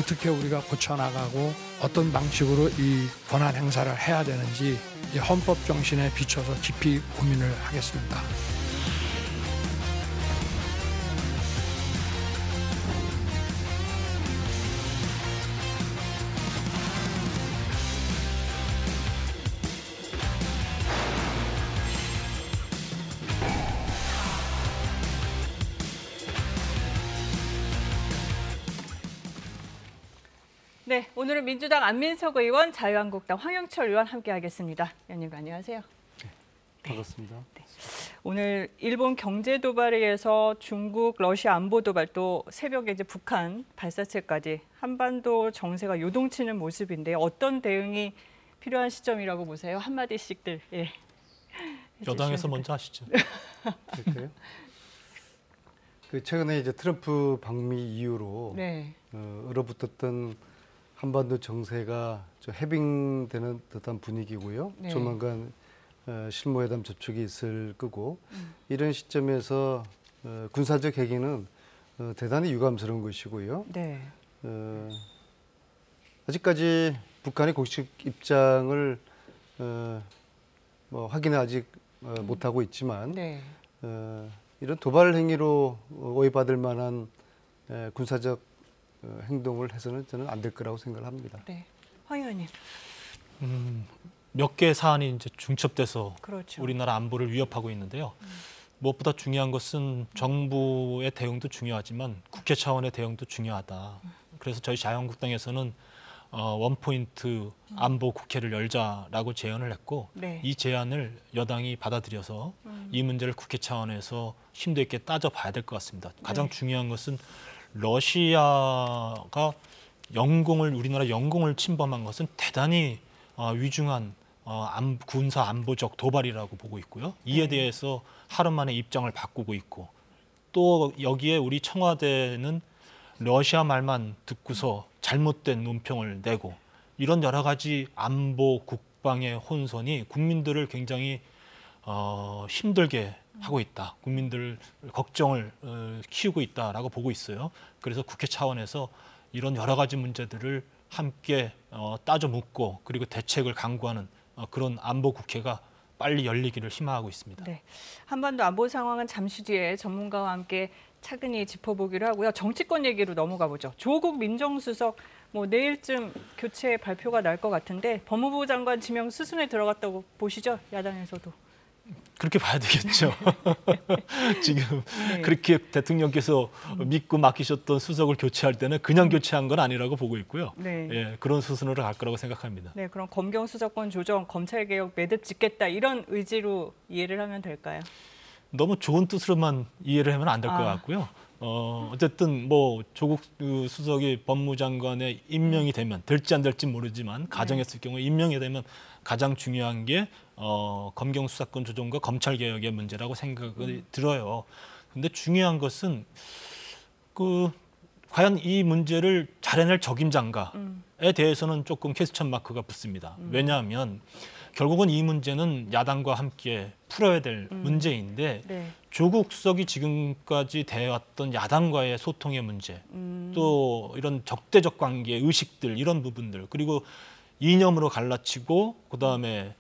어떻게 우리가 고쳐나가고 어떤 방식으로 이 권한 행사를 해야 되는지 이 헌법 정신에 비춰서 깊이 고민을 하겠습니다. 네, 오늘은 민주당 안민석 의원, 자유한국당 황영철 의원 함께하겠습니다. 의원님 안녕하세요. 네, 반갑습니다. 네. 오늘 일본 경제 도발에 의해서 중국, 러시아 안보 도발, 또 새벽에 이제 북한 발사체까지 한반도 정세가 요동치는 모습인데 어떤 대응이 필요한 시점이라고 보세요? 한마디씩들. 예. 여당에서 먼저 하시죠. 그럴까요? 최근에 이제 트럼프 방미 이후로 네. 얼어붙었던 한반도 정세가 좀 해빙되는 듯한 분위기고요. 네. 조만간 실무회담 접촉이 있을 거고 이런 시점에서 군사적 해기는 대단히 유감스러운 것이고요. 네. 아직까지 북한의 공식 입장을 확인은 아직 못하고 있지만 네. 이런 도발 행위로 오해받을 만한 군사적 행동을 해서는 저는 안 될 거라고 생각을 합니다. 네, 황 의원님. 몇 개의 사안이 이제 중첩돼서 그렇죠. 우리나라 안보를 위협하고 있는데요. 무엇보다 중요한 것은 정부의 대응도 중요하지만 국회 차원의 대응도 중요하다. 그래서 저희 자유한국당에서는 원포인트 안보 국회를 열자라고 제안을 했고 네. 이 제안을 여당이 받아들여서 이 문제를 국회 차원에서 심도 있게 따져봐야 될 것 같습니다. 가장 네. 중요한 것은 러시아가 우리나라 영공을 침범한 것은 대단히 위중한 군사 안보적 도발이라고 보고 있고요. 이에 대해서 하루 만에 입장을 바꾸고 있고 또 여기에 우리 청와대는 러시아 말만 듣고서 잘못된 논평을 내고 이런 여러 가지 안보 국방의 혼선이 국민들을 굉장히 힘들게 하고 있다. 국민들 걱정을 키우고 있다라고 보고 있어요. 그래서 국회 차원에서 이런 여러 가지 문제들을 함께 따져 묻고 그리고 대책을 강구하는 그런 안보 국회가 빨리 열리기를 희망하고 있습니다. 네, 한반도 안보 상황은 잠시 뒤에 전문가와 함께 차근히 짚어보기로 하고요. 정치권 얘기로 넘어가 보죠. 조국 민정수석 내일쯤 교체 발표가 날 것 같은데 법무부 장관 지명 수순에 들어갔다고 보시죠? 야당에서도. 그렇게 봐야 되겠죠. 지금 네. 그렇게 대통령께서 믿고 맡기셨던 수석을 교체할 때는 그냥 교체한 건 아니라고 보고 있고요. 네. 예, 그런 수순으로 갈 거라고 생각합니다. 네, 그럼 검경 수사권 조정, 검찰개혁 매듭 짓겠다 이런 의지로 이해를 하면 될까요? 너무 좋은 뜻으로만 이해를 하면 안 될 것 같고요. 어쨌든 조국 수석이 법무장관에 임명이 되면 될지 안 될지 모르지만 가정했을 경우에 임명이 되면 가장 중요한 게 검경 수사권 조정과 검찰 개혁의 문제라고 생각이 들어요. 근데 중요한 것은 과연 이 문제를 잘 해낼 적임자인가에 대해서는 조금 퀘스천 마크가 붙습니다. 왜냐하면 결국은 이 문제는 야당과 함께 풀어야 될 문제인데 네. 조국 수석이 지금까지 대해왔던 야당과의 소통의 문제, 또 이런 적대적 관계, 의식들 이런 부분들, 그리고 이념으로 갈라치고 그다음에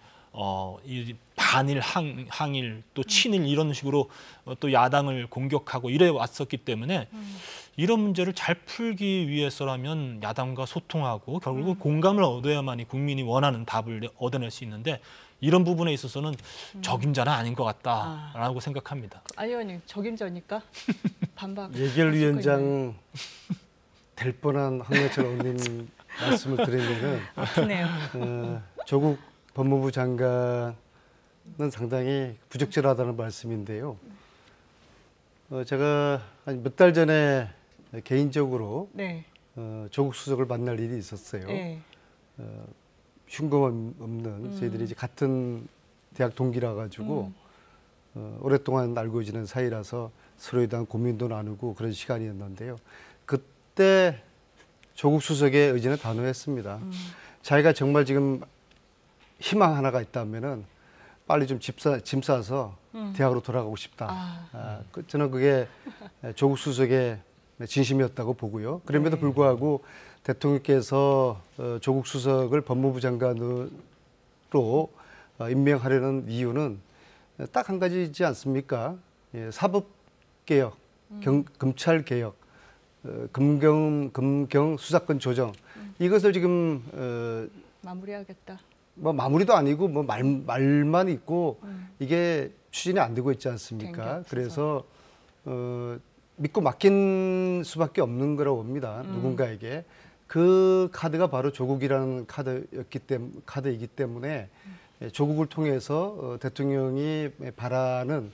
이 반일, 항일, 또 친일 이런 식으로 또 야당을 공격하고 이래 왔었기 때문에 이런 문제를 잘 풀기 위해서라면 야당과 소통하고 결국은 공감을 얻어야만이 국민이 원하는 답을 얻어낼 수 있는데 이런 부분에 있어서는 적임자는 아닌 것 같다라고 생각합니다. 안 의원님, 적임자니까 반박. 예결위원장 될 뻔한 황영철 의원님 말씀을 드리면은 아프네요. 조국 법무부 장관은 상당히 부적절하다는 말씀인데요. 제가 한 몇 달 전에 개인적으로 네. 조국 수석을 만날 일이 있었어요. 네. 흉공 없는 저희들이 이제 같은 대학 동기라 가지고 오랫동안 알고 지낸 사이라서 서로에 대한 고민도 나누고 그런 시간이었는데요. 그때 조국 수석의 의지는 단호했습니다. 자기가 정말 지금 희망 하나가 있다면은 빨리 좀 짐 싸서 대학으로 돌아가고 싶다. 저는 그게 조국 수석의 진심이었다고 보고요. 그럼에도 불구하고 대통령께서 조국 수석을 법무부 장관으로 임명하려는 이유는 딱 한 가지이지 않습니까? 예, 사법개혁, 검찰개혁, 금경 수사권 조정 이것을 지금 마무리하겠다. 뭐 마무리도 아니고 뭐 말만 있고 이게 추진이 안 되고 있지 않습니까? 그래서 믿고 맡긴 수밖에 없는 거라고 봅니다. 누군가에게. 그 카드가 바로 조국이라는 카드이기 때문에 조국을 통해서 대통령이 바라는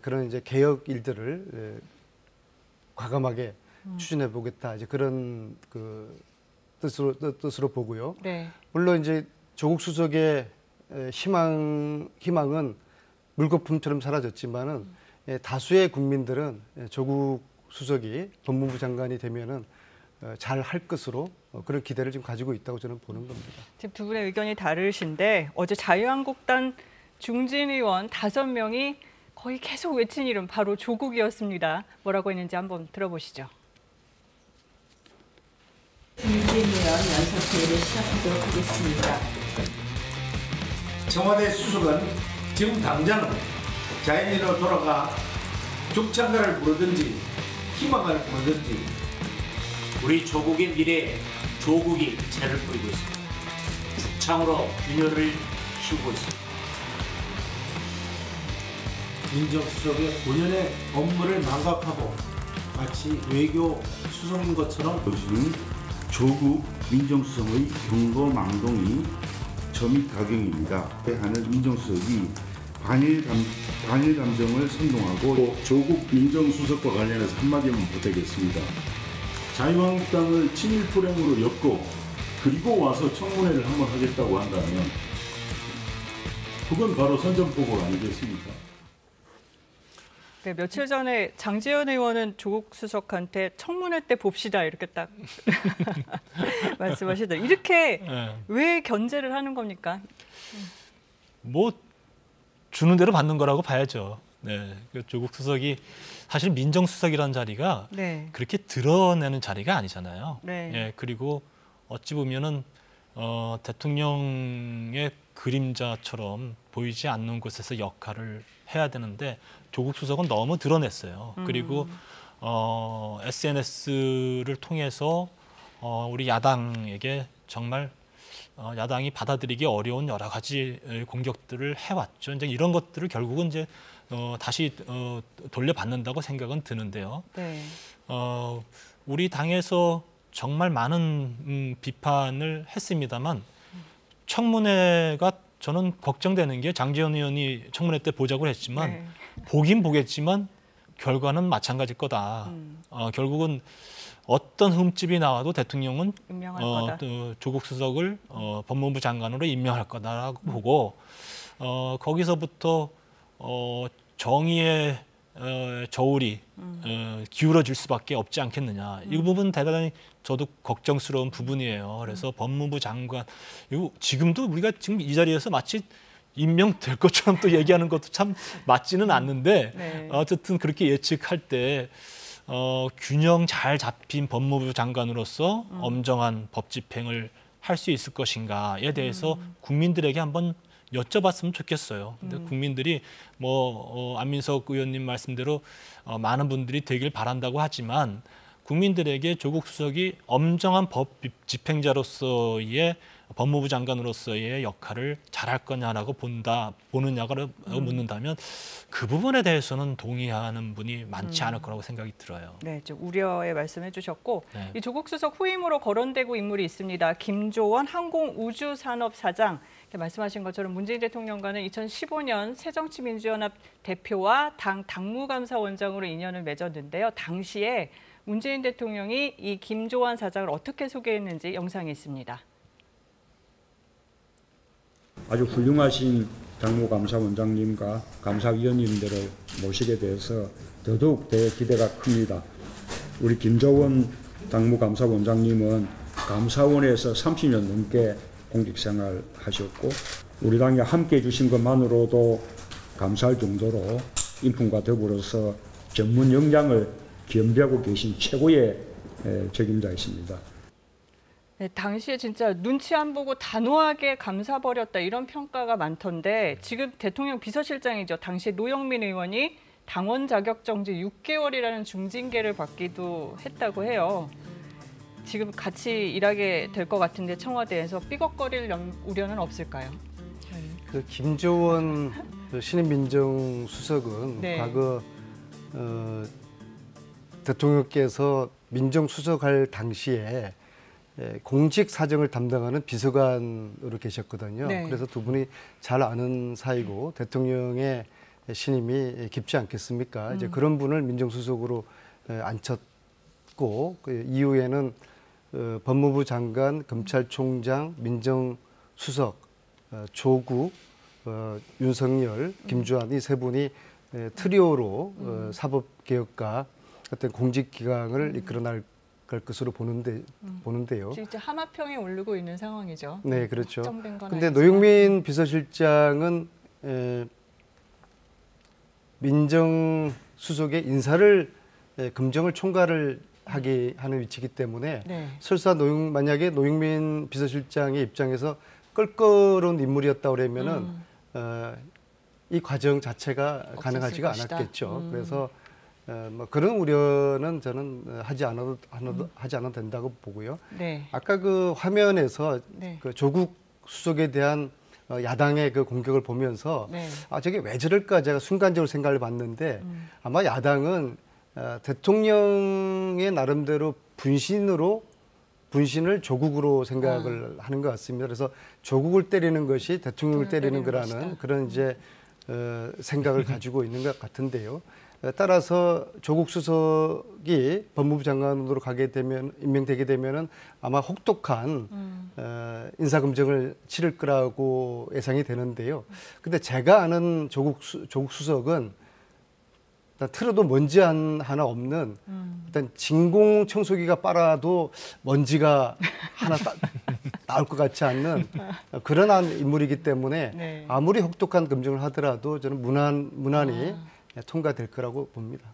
그런 이제 개혁 일들을 과감하게 추진해 보겠다. 이제 그런 그 뜻으로 보고요. 네. 물론 이제 조국 수석의 희망은 물거품처럼 사라졌지만은 다수의 국민들은 조국 수석이 법무부 장관이 되면은 잘 할 것으로 그런 기대를 지금 가지고 있다고 저는 보는 겁니다. 지금 두 분의 의견이 다르신데 어제 자유한국당 중진 의원 5명이 거의 계속 외친 이름 바로 조국이었습니다. 뭐라고 했는지 한번 들어보시죠. 문재인 의원 연설회를 시작하도록 하겠습니다. 청와대 수석은 지금 당장 자연인으로 돌아가 죽창가를 부르든지 희망을 부르든지 우리 조국의 미래에 조국이 재를 뿌리고 있습니다. 죽창으로 균열을 키우고 있습니다. 민정수석의 본연의 업무를 망각하고 마치 외교 수석인 것처럼 것은 조국 민정수석의 경거망동이 점입가경입니다. 하는 민정수석이 반일 감정을 선동하고 조국 민정수석과 관련해서 한마디만 부탁드리겠습니다. 자유한국당을 친일 프레임으로 엮고 그리고 와서 청문회를 한번 하겠다고 한다면 그건 바로 선전포고 아니겠습니까? 네, 며칠 전에 장제원 의원은 조국 수석한테 청문회 때 봅시다 이렇게 딱 말씀하시더라고요. 이렇게 왜 견제를 하는 겁니까? 뭐 주는 대로 받는 거라고 봐야죠. 네, 조국 수석이 사실 민정수석이라는 자리가 그렇게 드러내는 자리가 아니잖아요. 예, 그리고 어찌 보면은 대통령의 그림자처럼 보이지 않는 곳에서 역할을 해야 되는데 조국 수석은 너무 드러냈어요. 그리고 SNS를 통해서 우리 야당에게 정말 야당이 받아들이기 어려운 여러 가지 공격들을 해왔죠. 이제 이런 것들을 결국은 이제 다시 돌려받는다고 생각은 드는데요. 우리 당에서 정말 많은 비판을 했습니다만 청문회가 저는 걱정되는 게 장제원 의원이 청문회 때 보자고 했지만 보긴 보겠지만 결과는 마찬가지일 거다. 결국은 어떤 흠집이 나와도 대통령은 조국 수석을 법무부 장관으로 임명할 거다라고 보고 거기서부터 정의의 저울이 기울어질 수밖에 없지 않겠느냐. 이 부분 대단히 저도 걱정스러운 부분이에요. 그래서 법무부 장관 이거 지금도 우리가 지금 이 자리에서 마치 임명될 것처럼 또 얘기하는 것도 참 맞지는 않는데 어쨌든 그렇게 예측할 때 균형 잘 잡힌 법무부 장관으로서 엄정한 법 집행을 할 수 있을 것인가에 대해서 국민들에게 한번 여쭤봤으면 좋겠어요. 근데 국민들이 안민석 의원님 말씀대로 많은 분들이 되길 바란다고 하지만 국민들에게 조국 수석이 엄정한 법 집행자로서의 법무부 장관으로서의 역할을 잘할 거냐라고 보느냐고 묻는다면 그 부분에 대해서는 동의하는 분이 많지 않을 거라고 생각이 들어요. 네, 좀 우려의 말씀해 주셨고 이 조국 수석 후임으로 거론되고 인물이 있습니다. 김조원 항공우주산업사장. 말씀하신 것처럼 문재인 대통령과는 2015년 새정치민주연합 대표와 당 당무감사원장으로 인연을 맺었는데요. 당시에 문재인 대통령이 이 김조원 사장을 어떻게 소개했는지 영상이 있습니다. 아주 훌륭하신 당무감사원장님과 감사위원님들을 모시게 돼서 더더욱 기대가 큽니다. 우리 김조원 당무감사원장님은 감사원에서 30년 넘게 공직생활 하셨고 우리 당에 함께해 주신 것만으로도 감사할 정도로 인품과 더불어서 전문 역량을 겸비하고 계신 최고의 책임자이십니다. 네, 당시에 진짜 눈치 안 보고 단호하게 감사버렸다 이런 평가가 많던데 지금 대통령 비서실장이죠. 당시 노영민 의원이 당원 자격 정지 6개월이라는 중징계를 받기도 했다고 해요. 지금 같이 일하게 될 것 같은데 청와대에서 삐걱거릴 우려는 없을까요? 그 김조원 신임 민정수석은 네. 과거 대통령께서 민정수석할 당시에 공직 사정을 담당하는 비서관으로 계셨거든요. 네. 그래서 두 분이 잘 아는 사이고 대통령의 신임이 깊지 않겠습니까? 이제 그런 분을 민정수석으로 앉혔고 그 이후에는 법무부 장관, 검찰총장, 민정수석, 조국, 윤석열, 김주한 이 세 분이 트리오로 사법개혁과 어떤 공직기강을 이끌어 나갈 것으로 보는데요. 진짜 하마평에 오르고 있는 상황이죠. 네, 그렇죠. 그런데 노영민 비서실장은 민정수석의 인사를 금정을 총괄을 하게 하는 위치이기 때문에 네. 설사 만약에 노영민 비서실장의 입장에서 껄끄러운 인물이었다 그러면은 이 과정 자체가 가능하지가 않았겠죠. 그래서 뭐 그런 우려는 저는 하지 않아도 된다고 보고요. 네. 아까 그 화면에서 네. 그 조국 수석에 대한 야당의 그 공격을 보면서 네. 저게 왜 저럴까 제가 순간적으로 생각을 봤는데 아마 야당은 대통령의 나름대로 분신을 조국으로 생각을 하는 것 같습니다. 그래서 조국을 때리는 것이 대통령을 때리는 거라는 것이다. 그런 이제 생각을 가지고 있는 것 같은데요. 따라서 조국 수석이 법무부 장관으로 임명되게 되면은 아마 혹독한 인사검증을 치를 거라고 예상이 되는데요. 근데 제가 아는 조국 수석은 일단 틀어도 먼지 하나 없는 일단 진공 청소기가 빨아도 먼지가 하나 나올 것 같지 않는 그런 인물이기 때문에 네. 아무리 혹독한 검증을 하더라도 저는 무난히 통과될 거라고 봅니다.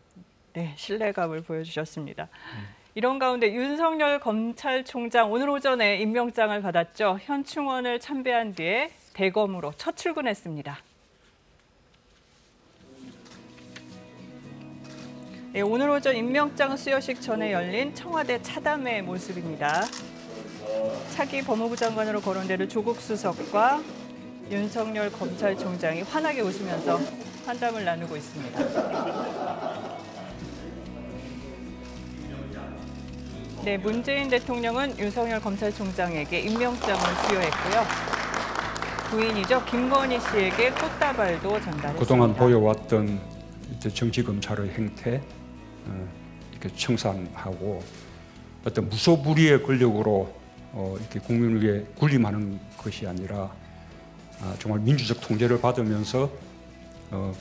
네, 신뢰감을 보여주셨습니다. 이런 가운데 윤석열 검찰총장 오늘 오전에 임명장을 받았죠. 현충원을 참배한 뒤에 대검으로 첫 출근했습니다. 네, 오늘 오전 임명장 수여식 전에 열린 청와대 차담회 모습입니다. 차기 법무부 장관으로 거론되는 조국 수석과 윤석열 검찰총장이 환하게 웃으면서 환담을 나누고 있습니다. 네, 문재인 대통령은 윤석열 검찰총장에게 임명장을 수여했고요. 부인이죠. 김건희 씨에게 꽃다발도 전달했습니다. 그동안 보여왔던 정치검찰의 행태 이렇게 청산하고 어떤 무소불위의 권력으로 이렇게 국민을 위해 군림하는 것이 아니라 정말 민주적 통제를 받으면서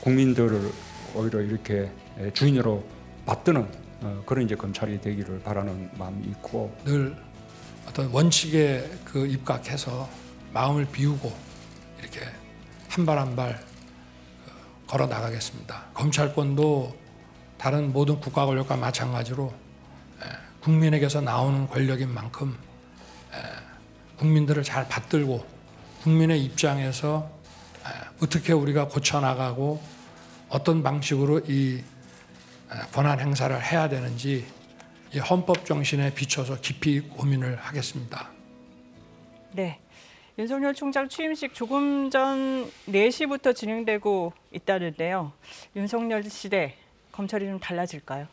국민들을 오히려 이렇게 주인으로 받드는 그런 이제 검찰이 되기를 바라는 마음이 있고 늘 어떤 원칙에 그 입각해서 마음을 비우고 이렇게 한 발 한 발 걸어 나가겠습니다. 검찰권도 다른 모든 국가 권력과 마찬가지로 국민에게서 나오는 권력인 만큼 국민들을 잘 받들고 국민의 입장에서 어떻게 우리가 고쳐나가고 어떤 방식으로 이 권한 행사를 해야 되는지 이 헌법 정신에 비춰서 깊이 고민을 하겠습니다. 네, 윤석열 총장 취임식 조금 전 4시부터 진행되고 있다는데요. 윤석열 시대 검찰이 좀 달라질까요?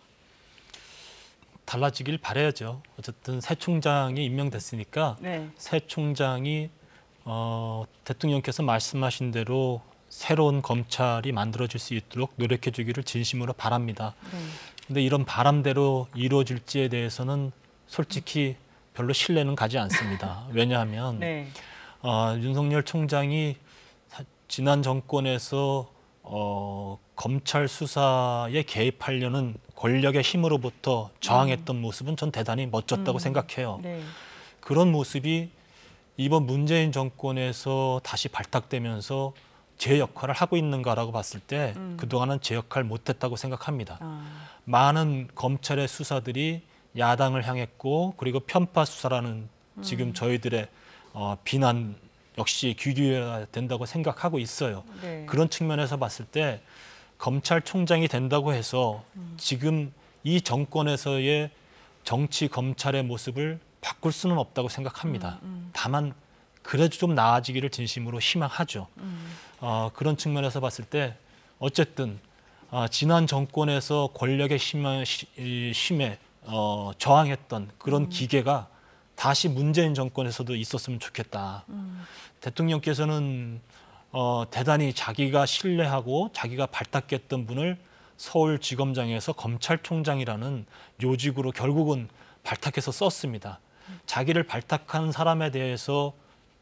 달라지길 바라야죠. 어쨌든 새 총장이 임명됐으니까 네. 새 총장이 대통령께서 말씀하신 대로 새로운 검찰이 만들어질 수 있도록 노력해 주기를 진심으로 바랍니다. 그런데 이런 바람대로 이루어질지에 대해서는 솔직히 별로 신뢰는 가지 않습니다. 왜냐하면 네. 윤석열 총장이 지난 정권에서 검찰 수사에 개입하려는 권력의 힘으로부터 저항했던 모습은 전 대단히 멋졌다고 생각해요. 네. 그런 모습이 이번 문재인 정권에서 다시 발탁되면서 제 역할을 하고 있는가라고 봤을 때 그동안은 제 역할 못했다고 생각합니다. 많은 검찰의 수사들이 야당을 향했고 그리고 편파 수사라는 지금 저희들의 비난 역시 귀 기울여야 된다고 생각하고 있어요. 네. 그런 측면에서 봤을 때 검찰총장이 된다고 해서 지금 이 정권에서의 정치 검찰의 모습을 바꿀 수는 없다고 생각합니다. 다만 그래도 좀 나아지기를 진심으로 희망하죠. 그런 측면에서 봤을 때 어쨌든 지난 정권에서 권력의 힘에 저항했던 그런 기계가 다시 문재인 정권에서도 있었으면 좋겠다. 대통령께서는 대단히 자기가 신뢰하고 자기가 발탁했던 분을 서울지검장에서 검찰총장이라는 요직으로 결국은 발탁해서 썼습니다. 자기를 발탁한 사람에 대해서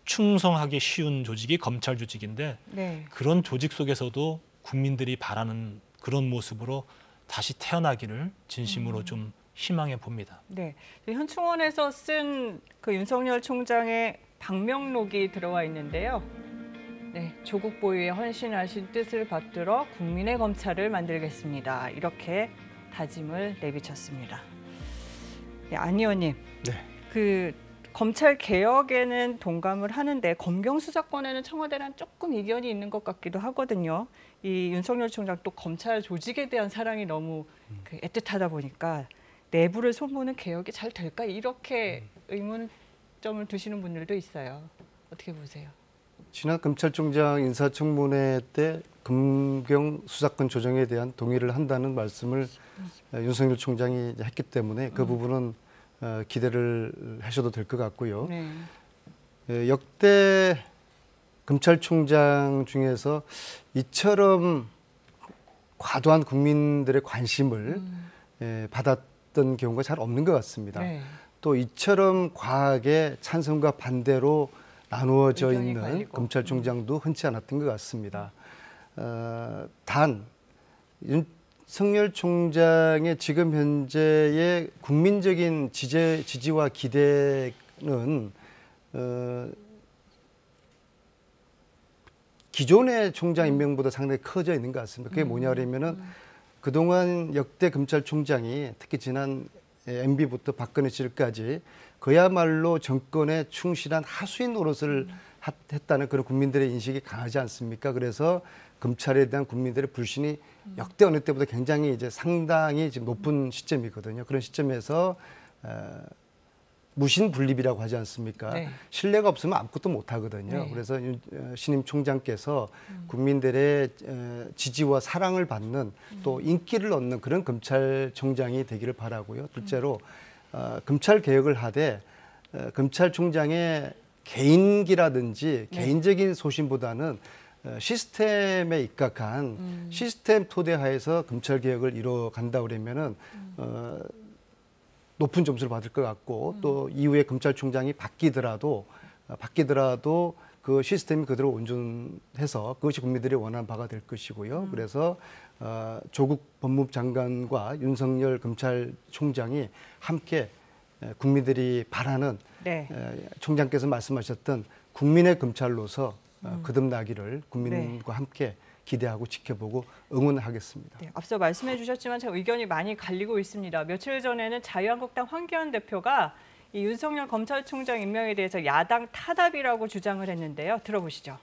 충성하기 쉬운 조직이 검찰 조직인데 네. 그런 조직 속에서도 국민들이 바라는 그런 모습으로 다시 태어나기를 진심으로 좀 희망해 봅니다. 네, 현충원에서 쓴 그 윤석열 총장의 방명록이 들어와 있는데요. 네, 조국 보유에 헌신하신 뜻을 받들어 국민의 검찰을 만들겠습니다. 이렇게 다짐을 내비쳤습니다. 네, 안 의원님, 네. 그 검찰 개혁에는 동감을 하는데 검경 수사권에는 청와대랑 조금 이견이 있는 것 같기도 하거든요. 이 윤석열 총장 또 검찰 조직에 대한 사랑이 너무 애틋하다 보니까 내부를 손보는 개혁이 잘 될까 이렇게 의문점을 두시는 분들도 있어요. 어떻게 보세요? 지난 검찰총장 인사청문회 때 검경 수사권 조정에 대한 동의를 한다는 말씀을 윤석열 총장이 했기 때문에 그 부분은 기대를 하셔도 될 것 같고요. 네. 역대 검찰총장 중에서 이처럼 과도한 국민들의 관심을 받았던 경우가 잘 없는 것 같습니다. 네. 또 이처럼 과하게 찬성과 반대로 나누어져 있는 갈리고. 검찰총장도 흔치 않았던 것 같습니다. 단 윤석열 총장의 지금 현재의 국민적인 지지와 기대는 기존의 총장 임명보다 상당히 커져 있는 것 같습니다. 그게 뭐냐 그러면은 그동안 역대 검찰총장이 특히 지난 MB부터 박근혜 시절까지 그야말로 정권에 충실한 하수인 노릇을 했다는 그런 국민들의 인식이 강하지 않습니까? 그래서 검찰에 대한 국민들의 불신이 역대 어느 때보다 굉장히 이제 상당히 지금 높은 시점이거든요. 그런 시점에서 무신분립이라고 하지 않습니까? 네. 신뢰가 없으면 아무것도 못 하거든요. 네. 그래서 신임 총장께서 국민들의 지지와 사랑을 받는 또 인기를 얻는 그런 검찰총장이 되기를 바라고요. 둘째로 검찰 개혁을 하되 검찰총장의 개인기라든지 개인적인 소신보다는 시스템에 입각한 시스템 토대하에서 검찰 개혁을 이루어 간다 그러면은 높은 점수를 받을 것 같고 또 이후에 검찰총장이 바뀌더라도 그 시스템이 그대로 온전해서 그것이 국민들이 원하는 바가 될 것이고요. 그래서 조국 법무부 장관과 윤석열 검찰총장이 함께 국민들이 바라는 네. 총장께서 말씀하셨던 국민의 검찰로서 거듭나기를 국민과 네. 함께 기대하고 지켜보고 응원하겠습니다. 네, 앞서 말씀해 주셨지만 참 의견이 많이 갈리고 있습니다. 며칠 전에는 자유한국당 황교안 대표가 이 윤석열 검찰총장 임명에 대해서 야당 타답이라고 주장을 했는데요. 들어보시죠.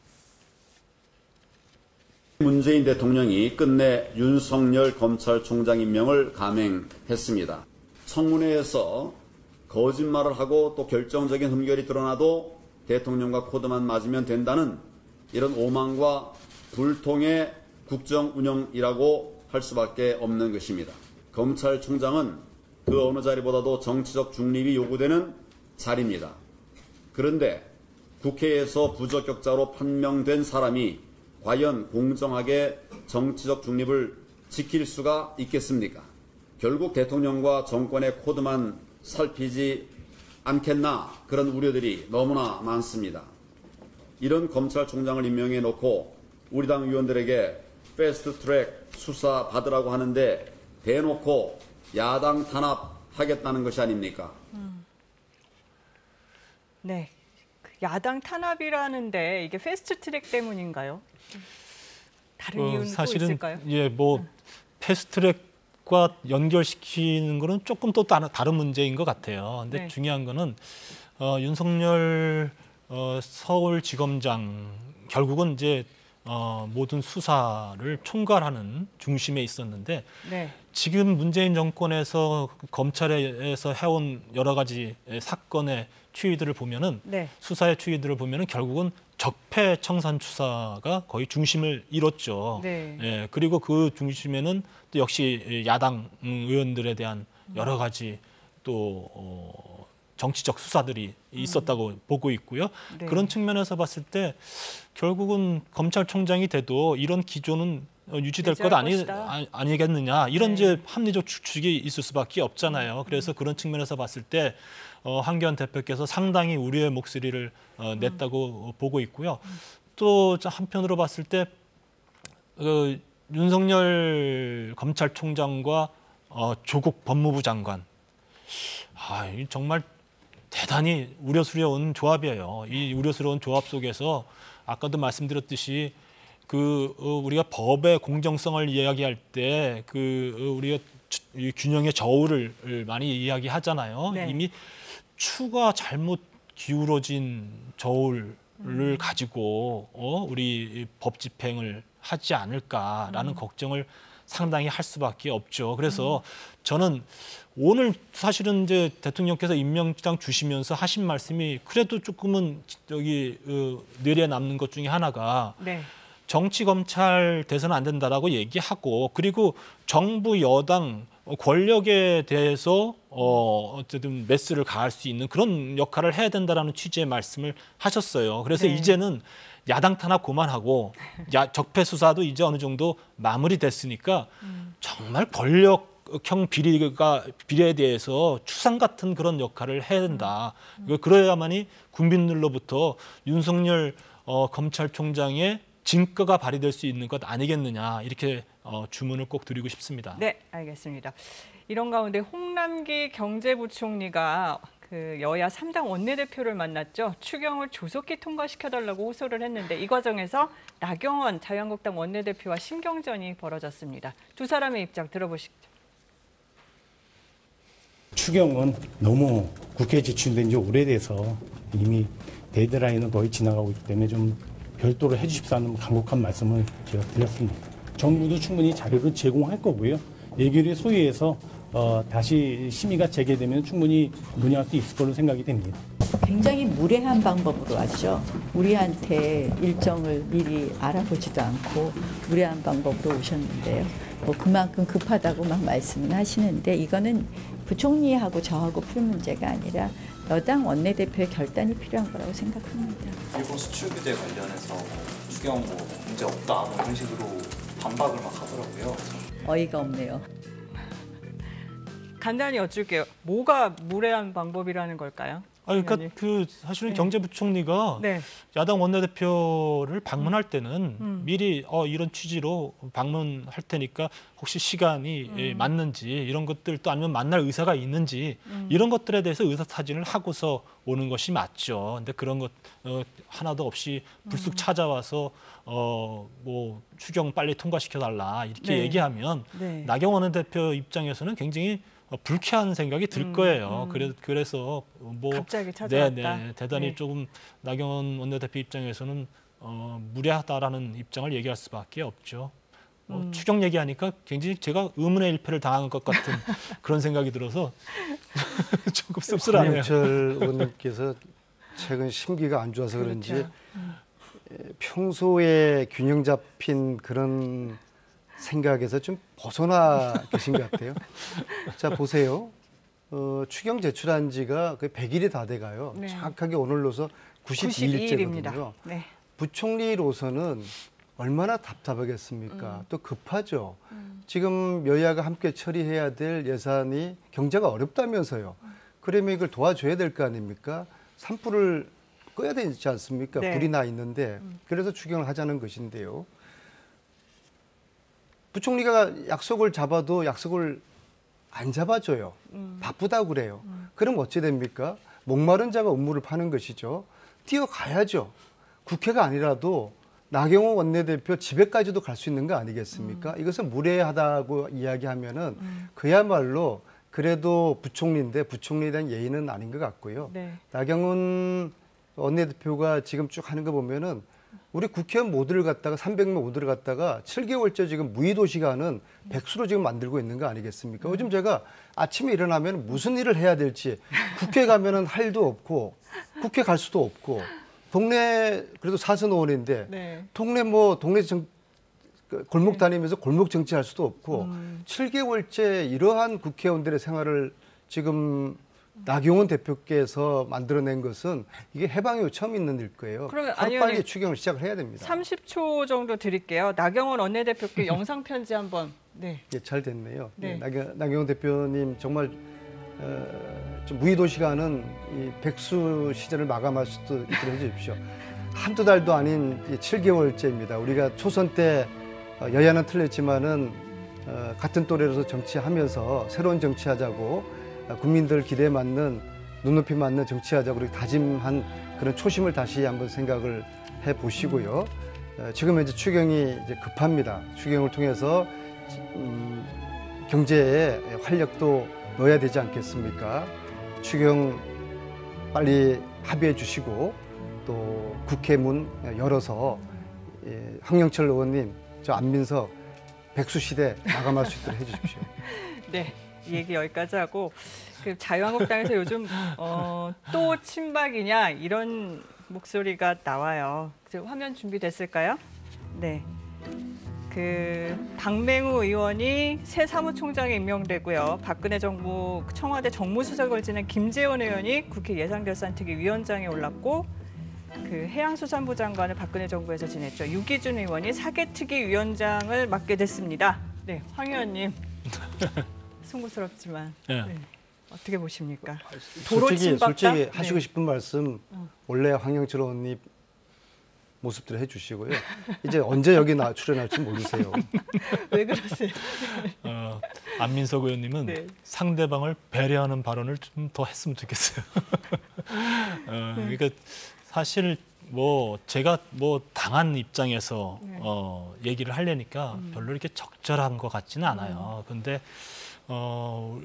문재인 대통령이 끝내 윤석열 검찰총장 임명을 감행했습니다. 청문회에서 거짓말을 하고 또 결정적인 흠결이 드러나도 대통령과 코드만 맞으면 된다는 이런 오만과 불통의 국정 운영이라고 할 수밖에 없는 것입니다. 검찰총장은 그 어느 자리보다도 정치적 중립이 요구되는 자리입니다. 그런데 국회에서 부적격자로 판명된 사람이 과연 공정하게 정치적 중립을 지킬 수가 있겠습니까? 결국 대통령과 정권의 코드만 살피지 않겠나 그런 우려들이 너무나 많습니다. 이런 검찰총장을 임명해 놓고 우리 당 의원들에게 패스트트랙 수사 받으라고 하는데 대놓고 야당 탄압하겠다는 것이 아닙니까? 네, 야당 탄압이라는데 이게 패스트트랙 때문인가요? 다른 이유는 사실은 또 있을까요? 예, 뭐 패스트트랙과 연결시키는 거는 조금 또 다른 문제인 것 같아요. 근데 네. 중요한 거는 윤석열 서울지검장 결국은 이제 모든 수사를 총괄하는 중심에 있었는데 네. 지금 문재인 정권에서 검찰에서 해온 여러 가지 사건의 추이들을 보면은 네. 수사의 추이들을 보면은 결국은 적폐청산 수사가 거의 중심을 이뤘죠. 네. 예, 그리고 그 중심에는 또 역시 야당 의원들에 대한 여러 가지 또 정치적 수사들이 있었다고 보고 있고요. 네. 그런 측면에서 봤을 때 결국은 검찰총장이 돼도 이런 기조는 유지될 것 아니겠느냐 이런 이제 합리적 추측이 있을 수밖에 없잖아요. 그래서 그런 측면에서 봤을 때 한기현 대표께서 상당히 우려의 목소리를 냈다고 보고 있고요. 또 한편으로 봤을 때 윤석열 검찰총장과 조국 법무부 장관 정말 대단히 우려스러운 조합이에요. 이 우려스러운 조합 속에서 아까도 말씀드렸듯이 우리가 법의 공정성을 이야기할 때 우리가 균형의 저울을 많이 이야기하잖아요. 네. 이미 추가 잘못 기울어진 저울을 가지고 우리 법 집행을 하지 않을까라는 걱정을 상당히 할 수밖에 없죠. 그래서 저는 오늘 사실은 이제 대통령께서 임명장 주시면서 하신 말씀이 그래도 조금은 뇌리에 남는 것 중에 하나가 네. 정치 검찰 돼서는 안 된다라고 얘기하고 그리고 정부 여당 권력에 대해서 어쨌든 메스를 가할 수 있는 그런 역할을 해야 된다라는 취지의 말씀을 하셨어요. 그래서 네. 이제는 야당 탄압 그만하고 적폐 수사도 이제 어느 정도 마무리됐으니까 정말 권력형 비리에 대해서 추상 같은 그런 역할을 해야 된다. 그래야만이 국민들로부터 윤석열 검찰총장의 진가가 발휘될 수 있는 것 아니겠느냐 이렇게 주문을 꼭 드리고 싶습니다. 네, 알겠습니다. 이런 가운데 홍남기 경제부총리가 여야 3당 원내대표를 만났죠. 추경을 조속히 통과시켜달라고 호소를 했는데 이 과정에서 나경원 자유한국당 원내대표와 신경전이 벌어졌습니다. 두 사람의 입장 들어보시죠. 추경은 너무 국회에 제출된 지 오래돼서 이미 데드라인은 거의 지나가고 있기 때문에 좀 별도로 해주십사는 간곡한 말씀을 제가 드렸습니다. 정부도 충분히 자료를 제공할 거고요. 예결위 소위에서 다시 심의가 재개되면 충분히 논의할 수 있을 걸로 생각이 됩니다. 굉장히 무례한 방법으로 왔죠. 우리한테 일정을 미리 알아보지도 않고 무례한 방법으로 오셨는데요. 그만큼 급하다고 막 말씀은 하시는데 이거는 부총리하고 저하고 풀 문제가 아니라 여당 원내대표의 결단이 필요한 거라고 생각합니다. 일본 수출 규제 관련해서 추경 문제 없다 그런 식으로 반박을 막 하더라고요. 어이가 없네요. 간단히 여쭐게요. 뭐가 무례한 방법이라는 걸까요? 그러니까 사실은 경제부총리가 야당 원내대표를 방문할 때는 미리 이런 취지로 방문할 테니까 혹시 시간이 맞는지 이런 것들 또 아니면 만날 의사가 있는지 이런 것들에 대해서 의사타진을 하고서 오는 것이 맞죠. 근데 그런 것 하나도 없이 불쑥 찾아와서 뭐 추경 빨리 통과시켜달라 이렇게 얘기하면 나경원 원내대표 입장에서는 굉장히 불쾌한 생각이 들 거예요. 그래서 뭐 갑자기 찾아왔다. 대단히 조금 나경원 원내대표 입장에서는 무례하다라는 입장을 얘기할 수밖에 없죠. 추경 얘기하니까 굉장히 제가 의문의 일패를 당한 것 같은 그런 생각이 들어서 조금 씁쓸하네요. 한영철 의원님께서 최근 심기가 안 좋아서 그런지 평소에 균형 잡힌 그런 생각에서 좀 벗어나 계신 것 같아요. 자, 보세요. 추경 제출한 지가 거의 100일이 다 돼가요. 정확하게 오늘로서 92일째거든요. 부총리로서는 얼마나 답답하겠습니까? 또 급하죠. 지금 여야가 함께 처리해야 될 예산이 경제가 어렵다면서요. 그러면 이걸 도와줘야 될 거 아닙니까? 산불을 꺼야 되지 않습니까? 불이 나 있는데. 그래서 추경을 하자는 것인데요. 부총리가 약속을 잡아도 약속을 안 잡아줘요. 바쁘다고 그래요. 그럼 어찌 됩니까? 목마른 자가 우물을 파는 것이죠. 뛰어가야죠. 국회가 아니라도 나경원 원내대표 집에까지도 갈 수 있는 거 아니겠습니까? 이것은 무례하다고 이야기하면은 그야말로 그래도 부총리인데 부총리에 대한 예의는 아닌 것 같고요. 네. 나경원 원내대표가 지금 쭉 하는 거 보면은 우리 국회의원 모두를 갖다가 300명 모두를 갖다가 7개월째 지금 무의도시가는 백수로 지금 만들고 있는 거 아니겠습니까? 요즘 제가 아침에 일어나면 무슨 일을 해야 될지 국회 가면은 할 일도 없고 국회 갈 수도 없고 동네 그래도 사선 의원인데 네. 동네 골목 다니면서 골목 정치할 수도 없고 7개월째 이러한 국회의원들의 생활을 지금 나경원 대표께서 만들어낸 것은 이게 해방 이후 처음 있는 일 거예요. 그러면 하루빨리 추경을 시작을 해야 됩니다. 30초 정도 드릴게요. 나경원 원내대표께 영상 편지 한번. 네. 예, 잘 됐네요. 네. 나경원 대표님 정말 좀 무의도 시간은 이 백수 시절을 마감할 수도 있도록 해주십시오. 한두 달도 아닌 7개월째입니다. 우리가 초선 때 여야는 틀렸지만은 같은 또래로서 정치하면서 새로운 정치하자고 국민들 기대에 맞는 눈높이 맞는 정치하자고 그렇게 다짐한 그런 초심을 다시 한번 생각을 해보시고요. 지금 이제 추경이 이제 급합니다. 추경을 통해서 경제에 활력도 넣어야 되지 않겠습니까? 추경 빨리 합의해 주시고 또 국회 문 열어서 황영철 의원님, 저 안민석 백수 시대 마감할 수 있도록 해주십시오. 네. 얘기 여기까지 하고 그 자유한국당에서 요즘 또 친박이냐 이런 목소리가 나와요. 화면 준비됐을까요? 네. 그 박맹우 의원이 새 사무총장에 임명되고요. 박근혜 정부 청와대 정무수석을 지낸 김재원 의원이 국회 예산결산특위 위원장에 올랐고 그 해양수산부 장관을 박근혜 정부에서 지냈죠. 유기준 의원이 사개특위 위원장을 맡게 됐습니다. 네, 황 의원님. 송구스럽지만 네. 어떻게 보십니까? 솔직히 하시고 싶은 말씀 원래 황영철 의원님 모습대로 해주시고요. 이제 언제 여기 출연할지 모르세요. 왜 그러세요? 안민석 의원님은 네. 상대방을 배려하는 발언을 좀 더 했으면 좋겠어요. 그러니까 사실 제가 당한 입장에서 얘기를 하려니까 별로 이렇게 적절한 것 같지는 않아요. 근데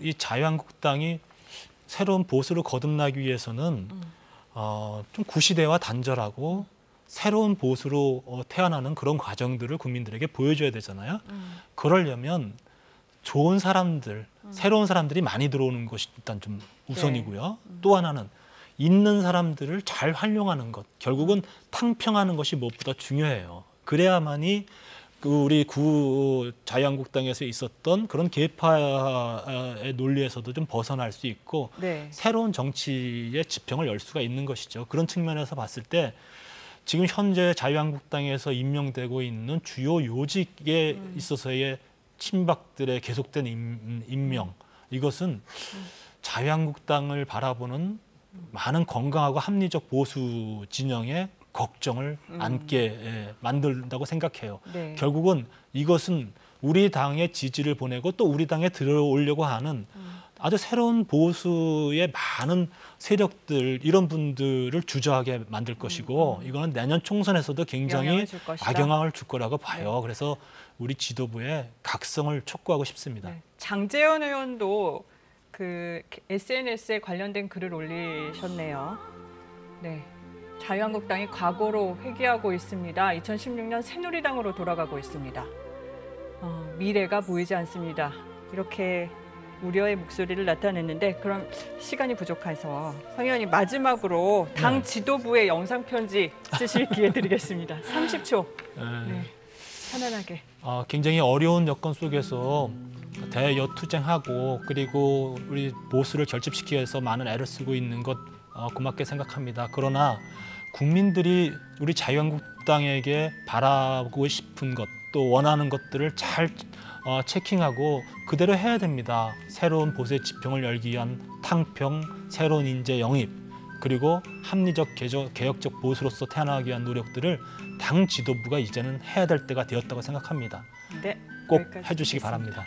이 자유한국당이 새로운 보수로 거듭나기 위해서는 좀 구시대와 단절하고 새로운 보수로 태어나는 그런 과정들을 국민들에게 보여줘야 되잖아요. 그러려면 좋은 사람들, 새로운 사람들이 많이 들어오는 것이 일단 좀 우선이고요. 또 하나는 있는 사람들을 잘 활용하는 것, 결국은 탕평하는 것이 무엇보다 중요해요. 그래야만이 우리 자유한국당에서 있었던 그런 계파의 논리에서도 좀 벗어날 수 있고 새로운 정치의 지평을 열 수가 있는 것이죠. 그런 측면에서 봤을 때 지금 현재 자유한국당에서 임명되고 있는 주요 요직에 있어서의 친박들의 계속된 임명, 이것은 자유한국당을 바라보는 많은 건강하고 합리적 보수 진영의 걱정을 안게 만든다고 생각해요. 네. 결국은 이것은 우리 당의 지지를 보내고 또 우리 당에 들어오려고 하는 아주 새로운 보수의 많은 세력들, 이런 분들을 주저하게 만들 것이고 이거는 내년 총선에서도 굉장히 악영향을 줄 거라고 봐요. 네. 그래서 우리 지도부의 각성을 촉구하고 싶습니다. 네. 장제원 의원도 그 SNS에 관련된 글을 올리셨네요. 네. 자유한국당이 과거로 회귀하고 있습니다. 2016년 새누리당으로 돌아가고 있습니다. 미래가 보이지 않습니다. 이렇게 우려의 목소리를 나타냈는데 그럼 시간이 부족해서 황 의원님 마지막으로 당 지도부의 영상 편지 쓰실 기회 드리겠습니다. 30초. 네. 편안하게. 굉장히 어려운 여건 속에서 대여투쟁하고 그리고 우리 보수를 결집시키기 위해서 많은 애를 쓰고 있는 것 고맙게 생각합니다. 그러나 국민들이 우리 자유한국당에게 바라고 싶은 것, 또 원하는 것들을 잘 체킹하고 그대로 해야 됩니다. 새로운 보수의 지평을 열기 위한 탕평, 새로운 인재 영입, 그리고 합리적 개혁적 보수로서 태어나기 위한 노력들을 당 지도부가 이제는 해야 될 때가 되었다고 생각합니다. 네, 꼭 해주시기 바랍니다.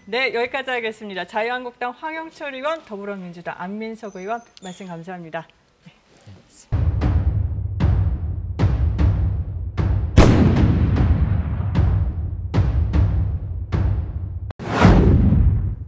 네, 여기까지 하겠습니다. 자유한국당 황영철 의원, 더불어민주당 안민석 의원 말씀 감사합니다.